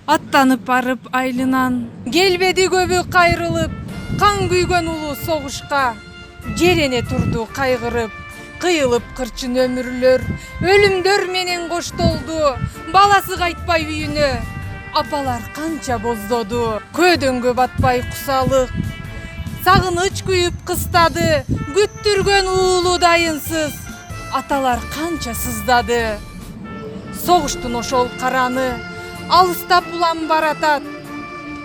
Аттанып барып айлынан, келбеди көбү кайрылып, кан күйгөн улуу согушка. Жерене турду кайгырып, кыйылып кырчын өмүрлөр, өлүмдөр менен коштолду, баласы кайтпай үйүнө. Апалар канча боздоду, көөдөнгө батпай кусалык. Сагыныч күйүп кыстады, күттүргөн уулу дайынсыз. Аталар канча сыздады. Согуштун ошол караны алыстап улам баратат.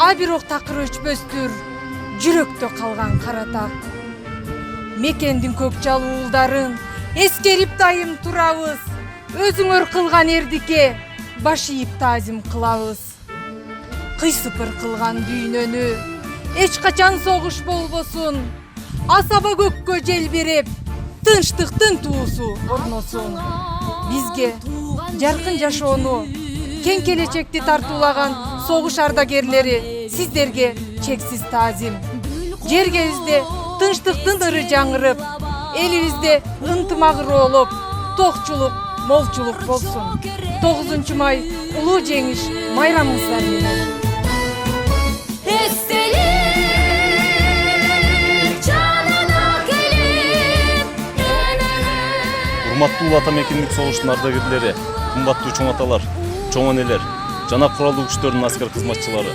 А бирок такыр өчпөстүр, жүрөктө калган каратак. Мекендин көк жал уулдарын эскерип дайым турабыз. Өзүңөр кылган эрдикке баш ийип таазим кылабыз. Кыйсыпыр кылган дүйнөнү эч качан согуш болбосун. Асаба көккө желбиреп, тынчтыктын туусу орносун. Бизге жаркын жашоону, кең келечекти тартуулаган согуш ардагерлери сиздерге чексиз таазим. Жергебизде тынчтыктын ыры жаңырып, элибизде ынтымак роолоп, токчулук, молчулук болсун. 9 май улуу жеңиш майрамыңыздар менен. Урматтуу улуу ата мекендик согуштун ардагерлери, кымбаттуу чоң аталар, чоң энелер, жана куралдуу күчтөрдүн аскер кызматчылары.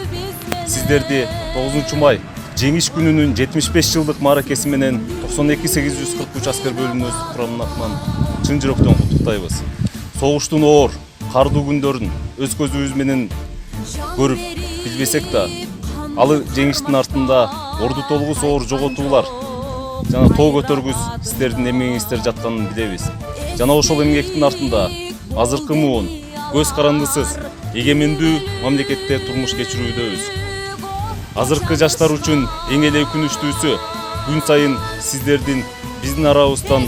Сиздерди 9 май жеңиш күнүнүн 75 жылдык мааракеси менен 92-843 аскер бөлүмүнүн курамынын атынан чын жүрөктөн куттуктайбыз. Согуштун оор, кардуу күндөрүн өз көзүбүз менен көрүп билбесек да, ал жеңиштин артында орду толугус оор жоготуулар жана тоо көтөргүс сиздердин эмгегиңиздер жатканын билебиз. Жана ошол эмгектин артында азыркы муун көз карандысыз эгемендүү мамлекетте турмуш кечирүүдөбүз. Азыркы жаштар үчүн эң эле өкүнүчтүүсү күн сайын сиздердин биздин арабыздан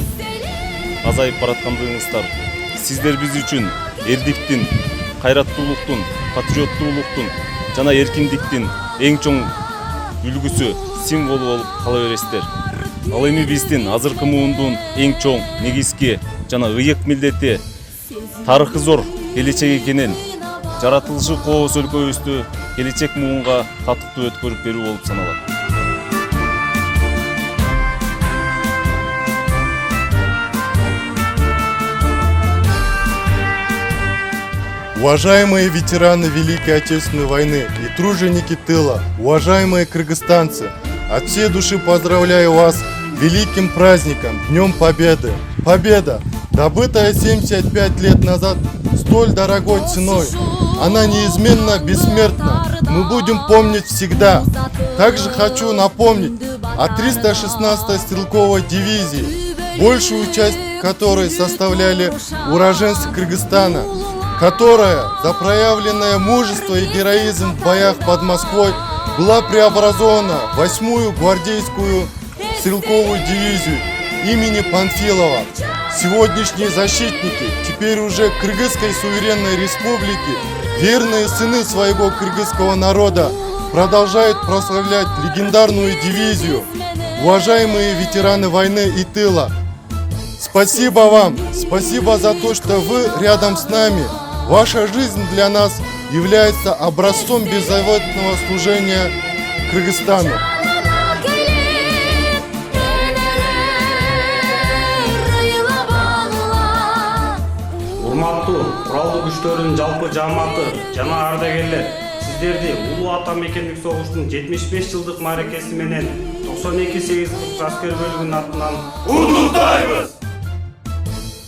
азайып бараткандыгыңыздар. Сиздер биз үчүн эрдиктин, кайраттуулуктун, патриоттуулуктун жана эркиндиктин эң чоң үлгүсү, символу болуп кала бересиздер. Ал эми биздин азыркы муундун эң чоң, негизги жана ыйык милдети тарыхы зор келечек экенин, жаратылышы кооз өлкөбүздү келечек муунга татыктуу өткөрүп берүү болуп саналат. Уважаемые ветераны Великой Отечественной войны и труженики тыла, уважаемые кыргызстанцы, от всей души поздравляю вас с великим праздником, Днем Победы. Победа, добытая 75 лет назад столь дорогой ценой, она неизменно бессмертна. Мы будем помнить всегда. Также хочу напомнить о 316-й стрелковой дивизии, большую часть которой составляли уроженцы Кыргызстана, которая за проявленное мужество и героизм в боях под Москвой была преобразована в 8-ю гвардейскую стрелковую дивизию имени Панфилова. Сегодняшние защитники, теперь уже Кыргызской суверенной республики, верные сыны своего кыргызского народа, продолжают прославлять легендарную дивизию. Уважаемые ветераны войны и тыла, спасибо вам, спасибо за то, что вы рядом с нами. Ваша жизнь для нас является образцом беззаветного служения Кыргызстану. Урматтуу куралдуу күчтөрдүн жалпы жааматы жана ардагерлер, сиздерди улуу ата мекендик согуштун 75 жылдык мааракеси менен 92-843 аскер бөлүгүнүн атынан куттуктайбыз.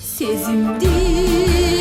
Сезимди